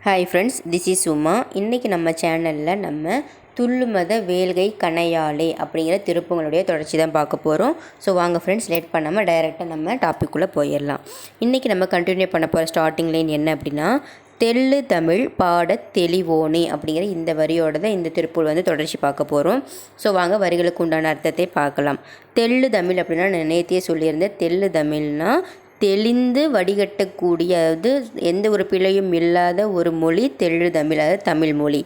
Hi friends, this is சும்மா. இன்றைக்கி நம்ம சேனலில் நம்ம துள்ளுமத வேல்கை கணையாளே அப்படிங்கிற திருப்பங்களுடைய தொடர்ச்சி தான் பார்க்க போகிறோம். ஸோ வாங்க ஃப்ரெண்ட்ஸ், லேட் பண்ணாமல் டைரெக்டாக நம்ம டாப்பிக்குள்ளே போயிடலாம். இன்றைக்கி நம்ம கண்டினியூ பண்ண போகிற ஸ்டார்டிங் லைன் என்ன அப்படின்னா, தெள்ளு தமிழ் பாட தெளிவோனே அப்படிங்கிற இந்த வரியோட தான் இந்த திருப்பூர் வந்து தொடர்ச்சி பார்க்க போகிறோம். ஸோ வாங்க வரிகளுக்கு உண்டான அர்த்தத்தை பார்க்கலாம். தெள்ளு தமிழ் அப்படின்னா நான் நேத்தியே சொல்லியிருந்தேன். தெள்ளு தமிழ்னால் தெளிந்து வடிகட்டக்கூடிய, அதாவது எந்த ஒரு பிழையும் இல்லாத ஒரு மொழி தெள்ளு தமிழ், அதாவது தமிழ் மொழி.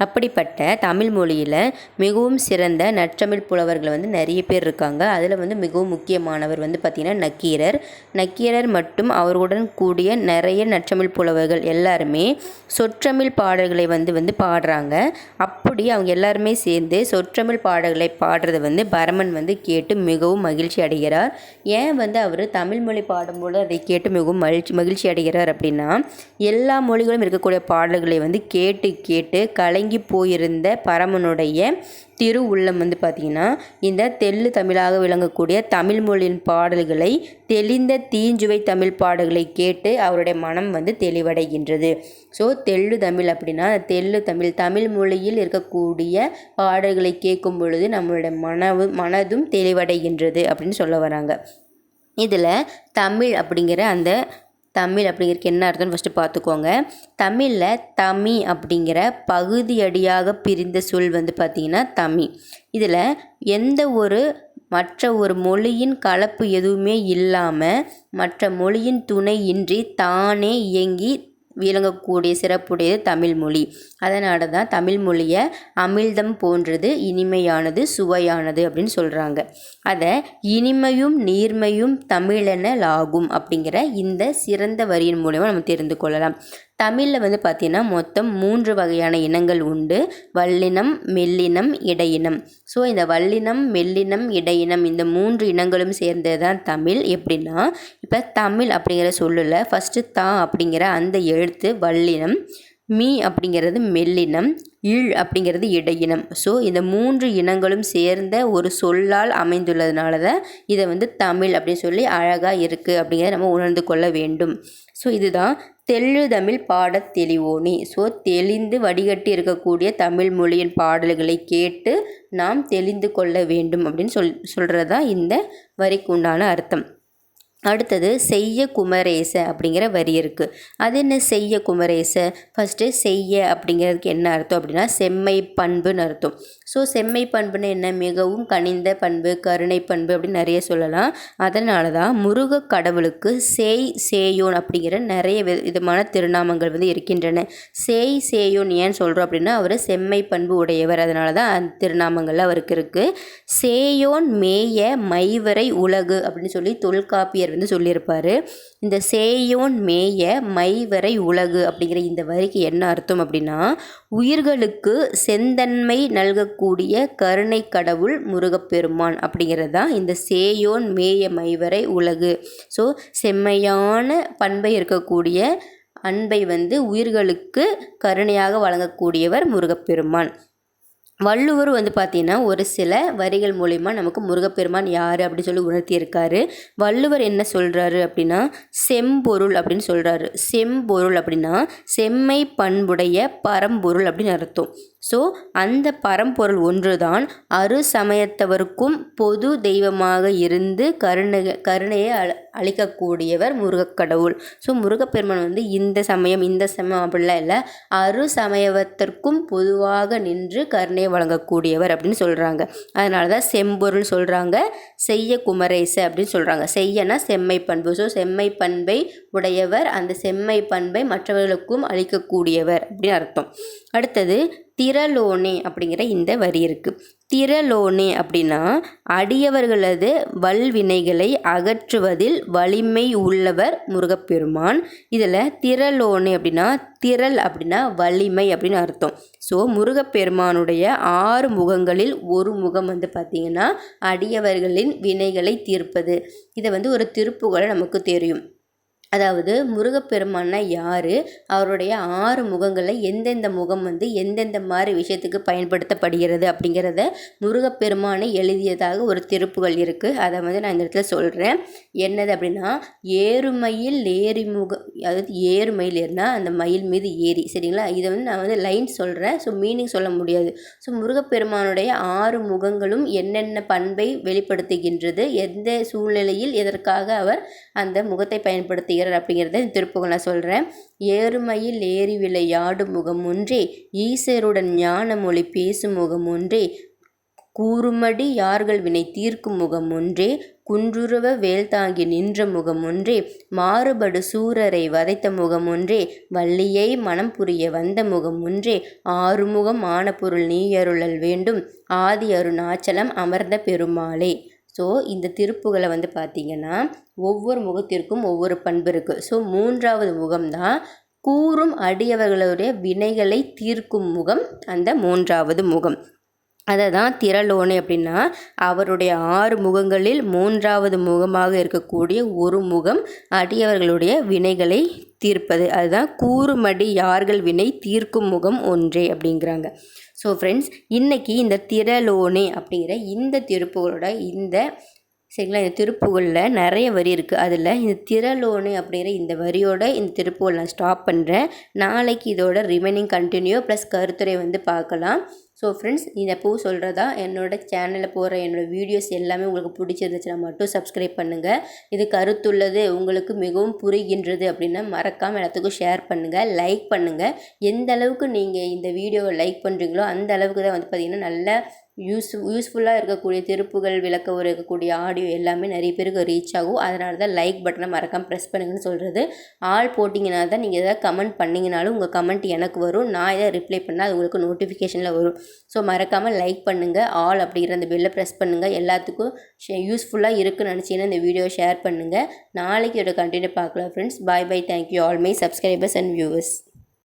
அப்படிப்பட்ட தமிழ் மொழியில் மிகவும் சிறந்த நற்றமிழ் புலவர்கள் வந்து நிறைய பேர் இருக்காங்க. அதில் வந்து மிகவும் முக்கியமானவர் வந்து பார்த்திங்கன்னா நக்கீரர் மற்றும் அவர்களுடன் கூடிய நிறைய நற்றமிழ் புலவர்கள் எல்லாருமே சொற்றமிழ் பாடல்களை வந்து பாடுறாங்க. அப்படி அவங்க எல்லாருமே சேர்ந்து சொற்றமிழ் பாடல்களை பாடுறதை வந்து பரமன் வந்து கேட்டு மிகவும் மகிழ்ச்சி அடைகிறார். ஏன் வந்து அவர் தமிழ் மொழி பாடும் அதை கேட்டு மிகவும் மகிழ்ச்சி அடைகிறார் அப்படின்னா, எல்லா மொழிகளும் இருக்கக்கூடிய பாடல்களை வந்து கேட்டு கலங்கி போயிருந்த பரமனுடைய திரு உள்ளம் வந்து பார்த்திங்கன்னா இந்த தெள்ளு தமிழாக விளங்கக்கூடிய தமிழ் மொழியின் பாடல்களை, தெளிந்த தீஞ்சுவை தமிழ் பாடல்களை கேட்டு அவருடைய மனம் வந்து தெளிவடைகின்றது. ஸோ தெள்ளு தமிழ் அப்படின்னா தெள்ளு தமிழ் மொழியில் இருக்கக்கூடிய பாடல்களை கேட்கும் பொழுது நம்மளுடைய மனதும் தெளிவடைகின்றது அப்படின்னு சொல்ல வராங்க. இதில் தமிழ் அப்படிங்கிறதுக்கு என்ன அர்த்தம்னு ஃபஸ்ட்டு பார்த்துக்கோங்க. தமிழில் தமி அப்படிங்கிற பகுதியடியாக பிரிந்த சொல் வந்து பார்த்திங்கன்னா தமி. இதில் மற்ற ஒரு மொழியின் கலப்பு எதுவுமே இல்லாமல், மற்ற மொழியின் துணை இன்றி தானே இயங்கி விளங்கக்கூடிய சிறப்புடையது தமிழ் மொழி. அதனால தான் தமிழ் மொழியை அமிழ்தம் போன்றது, இனிமையானது, சுவையானது அப்படின்னு சொல்கிறாங்க. அதை இனிமையும் நீர்மையும் தமிழெனலாகும் அப்படிங்கிற இந்த சிறந்த வரியின் மூலமாக நம்ம தெரிந்து கொள்ளலாம். தமிழில் வந்து பார்த்திங்கன்னா மொத்தம் 3 வகையான இனங்கள் உண்டு. வல்லினம், மெல்லினம், இடையினம். ஸோ இந்த வல்லினம், மெல்லினம், இடையினம் இந்த 3 இனங்களும் சேர்ந்தது தான் தமிழ். எப்படின்னா, இப்போ தமிழ் அப்படிங்கிற சொல்லில் ஃபஸ்ட்டு தா அப்படிங்கிற அந்த எழுத்து வல்லினம், மீ அப்படிங்கிறது மெல்லினம், இழ் அப்படிங்கிறது இடையினம். ஸோ இந்த 3 இனங்களும் சேர்ந்த ஒரு சொல்லால் அமைந்துள்ளதுனால தான் இதை வந்து தமிழ் அப்படின்னு சொல்லி அழகாக இருக்குது அப்படிங்கிறத நம்ம உணர்ந்து கொள்ள வேண்டும். ஸோ இதுதான் தெள்ளு தமிழ் பாட தெளிவோனே. ஸோ தெளிந்து வடிகட்டி இருக்கக்கூடிய தமிழ் மொழியின் பாடல்களை கேட்டு நாம் தெளிந்து கொள்ள வேண்டும் அப்படின்னு சொல்கிறது தான் இந்த வரிக்கு உண்டான அர்த்தம். அடுத்தது செய்ய குமரேச அப்படிங்கிற வரி இருக்குது. அது என்ன செய்ய குமரேச? ஃபஸ்ட்டு செய்ய அப்படிங்கிறதுக்கு என்ன அர்த்தம் அப்படின்னா செம்மை பண்புன்னு அர்த்தம். ஸோ செம்மை பண்புன்னு என்ன? மிகவும் கனிந்த பண்பு, கருணை பண்பு அப்படின்னு நிறைய சொல்லலாம். அதனால தான் முருக கடவுளுக்கு சேயோன் அப்படிங்கிற நிறைய விதமான திருநாமங்கள் வந்து இருக்கின்றன. சேயோன் ஏன் சொல்கிறோம் அப்படின்னா அவர் செம்மை பண்பு உடையவர். அதனால தான் அந்த திருநாமங்கள் அவருக்கு இருக்குது. சேயோன் மேய மைவரை உலகு அப்படின்னு சொல்லி தொல்காப்பியர் வந்து சொல்லியிருப்பார். இந்த சேயோன் மேய மைவரை உலகு அப்படிங்கிற இந்த வரிக்கு என்ன அர்த்தம் அப்படின்னா, உயிர்களுக்கு செந்தன்மை நல்கக்கூடிய கருணை கடவுள் முருகப்பெருமான் அப்படிங்கிறது தான் இந்த சேயோன் மேய மைவரை உலகு. ஸோ செம்மையான பண்பை இருக்கக்கூடிய அன்பை வந்து உயிர்களுக்கு கருணையாக வழங்கக்கூடியவர் முருகப்பெருமான். வள்ளுவர் வந்து பார்த்திங்கன்னா ஒரு சில வரிகள் மூலிமா நமக்கு முருகப்பெருமான் யார் அப்படின்னு சொல்லி உணர்த்தியிருக்காரு. வள்ளுவர் என்ன சொல்கிறாரு அப்படின்னா செம்பொருள் அப்படின்னு சொல்கிறாரு. செம்பொருள் அப்படின்னா செம்மை பண்புடைய பரம்பொருள் அப்படின்னு அர்த்தம். ஸோ அந்த பரம்பொருள் ஒன்று தான் அரு சமயத்தவருக்கும் பொது தெய்வமாக இருந்து கருணையை அளிக்கக்கூடியவர் முருகக்கடவுள். ஸோ முருகப்பெருமான் வந்து இந்த சமயம் அப்படிலாம் இல்லை, அரு சமயத்திற்கும் பொதுவாக நின்று கருணையை வழங்கக்கூடியவர் அப்படின்னு சொல்கிறாங்க. அதனால தான் செம்பொருள் சொல்கிறாங்க, செய்ய குமரேச அப்படின்னு சொல்கிறாங்க. செய்யனா செம்மை பண்பு. ஸோ செம்மை பண்பை உடையவர், அந்த செம்மை பண்பை மற்றவர்களுக்கும் அளிக்கக்கூடியவர் அப்படின்னு அர்த்தம். அடுத்தது திரளோனே அப்படிங்கிற இந்த வரி இருக்குது. திரளோனே அப்படின்னா அடியவர்களது வல்வினைகளை அகற்றுவதில் வலிமை உள்ளவர் முருகப்பெருமான். இதில் திரளோனே அப்படின்னா திரள் அப்படின்னா வலிமை அப்படின்னு அர்த்தம். ஸோ முருகப்பெருமானுடைய 6 முகங்களில் ஒரு முகம் வந்து பார்த்திங்கன்னா அடியவர்களின் வினைகளை தீர்ப்பது. இதை வந்து ஒரு திருப்புகழை நமக்கு தெரியும். அதாவது முருகப்பெருமான்னா யார், அவருடைய 6 முகங்களில் எந்தெந்த முகம் வந்து எந்தெந்த மாதிரி விஷயத்துக்கு பயன்படுத்தப்படுகிறது அப்படிங்கிறத முருகப்பெருமானை எழுதியதாக ஒரு திருப்புகள் இருக்குது. அதை வந்து நான் இந்த இடத்துல சொல்கிறேன். என்னது அப்படின்னா, ஏறுமயில் ஏறி முகம், அதாவது ஏறுமயில் ஏறினா அந்த மயில் மீது ஏறி, சரிங்களா? இதை வந்து நான் வந்து லைன் சொல்கிறேன், ஸோ மீனிங் சொல்ல முடியாது. ஸோ முருகப்பெருமானுடைய 6 முகங்களும் என்னென்ன பண்பை வெளிப்படுத்துகின்றது, எந்த சூழ்நிலையில் எதற்காக அவர் அந்த முகத்தை பயன்படுத்துகிறார் அப்படிங்கிறத இந்த திருப்புகள் நான் சொல்கிறேன். ஏறுமயில் ஏறி விளையாடும் முகம் ஒன்றே, ஈசருடன் ஞான மொழி பேசும் முகம் ஒன்றே, கூறுமடி யார்கள் வினை தீர்க்கும் முகம் ஒன்றே, குன்றுருவ வேல் தாங்கி நின்ற முகம் ஒன்றே, மாறுபடு சூரரை வதைத்த முகம் ஒன்றே, வள்ளியை மனம் புரிய வந்த முகம் ஒன்றே, ஆறுமுகம் ஆன பொருள் நீயருளல் வேண்டும், ஆதி அருணாச்சலம் அமர்ந்த பெருமாளே. ஸோ இந்த திருப்புகளை வந்து பார்த்திங்கன்னா ஒவ்வொரு முகத்திற்கும் ஒவ்வொரு பண்பு இருக்குது. ஸோ 3வது முகம்தான் கூறும் அடியவர்களுடைய வினைகளை தீர்க்கும் முகம், அந்த 3வது முகம். அதை தான் திரளோனை அப்படின்னா, அவருடைய 6 முகங்களில் 3வது முகமாக இருக்கக்கூடிய ஒரு முகம் அடியவர்களுடைய வினைகளை தீர்ப்பது. அதுதான் கூறுமடி யார்கள் வினை தீர்க்கும் முகம் ஒன்றே அப்படிங்கிறாங்க. ஸோ ஃப்ரெண்ட்ஸ், இன்றைக்கி இந்த திரளோனே அப்படிங்கிற இந்த திருப்புகளோட சரிங்களா, இந்த திருப்புகளில் நிறைய வரி இருக்குது. அதில் இந்த திரளோனே அப்படிங்கிற இந்த வரியோட இந்த திருப்புகள் நான் ஸ்டாப் பண்ணுறேன். நாளைக்கு இதோட ரிமைனிங் கண்டினியூ ப்ளஸ் கருத்துரை வந்து பார்க்கலாம். ஸோ ஃப்ரெண்ட்ஸ், இந்த பூ சொல்கிறதா என்னோடய சேனலில் போகிற என்னோடய வீடியோஸ் எல்லாமே உங்களுக்கு பிடிச்சிருந்துச்சுன்னா மட்டும் சப்ஸ்கிரைப் பண்ணுங்கள். இது கருத்துள்ளது, உங்களுக்கு மிகவும் புரிகின்றது அப்படின்னா மறக்காமல் எல்லாத்துக்கும் ஷேர் பண்ணுங்கள், லைக் பண்ணுங்கள். எந்த அளவுக்கு நீங்கள் இந்த வீடியோவை லைக் பண்ணுறீங்களோ அந்த அளவுக்கு தான் வந்து பார்த்திங்கன்னா நல்ல யூஸ்ஃபுல்லாக இருக்கக்கூடிய திருப்புகள் விளக்க ஒரு இருக்கக்கூடிய ஆடியோ எல்லாமே நிறைய பேருக்கு ரீச் ஆகும். அதனால தான் லைக் பட்டனை மறக்காமல் ப்ரெஸ் பண்ணுங்கன்னு சொல்கிறது. ஆல் போட்டிங்கன்னா தான் நீங்கள் எதாவது கமெண்ட் பண்ணிங்கனாலும் உங்கள் கமெண்ட் எனக்கு வரும், நான் எதாவது ரிப்ளை பண்ணால் அது உங்களுக்கு நோட்டிஃபிகேஷனில் வரும். ஸோ மறக்காமல் லைக் பண்ணுங்கள், ஆல் அப்படிங்கிற அந்த பெல்லை ப்ரெஸ் பண்ணுங்கள். எல்லாத்துக்கும் யூஸ்ஃபுல்லாக இருக்குன்னு நினச்சிங்கன்னா இந்த வீடியோவை ஷேர் பண்ணுங்கள். நாளைக்கு இதோட கண்டினியூ பார்க்கலாம் friends. Bye bye. Thank you all my subscribers and viewers.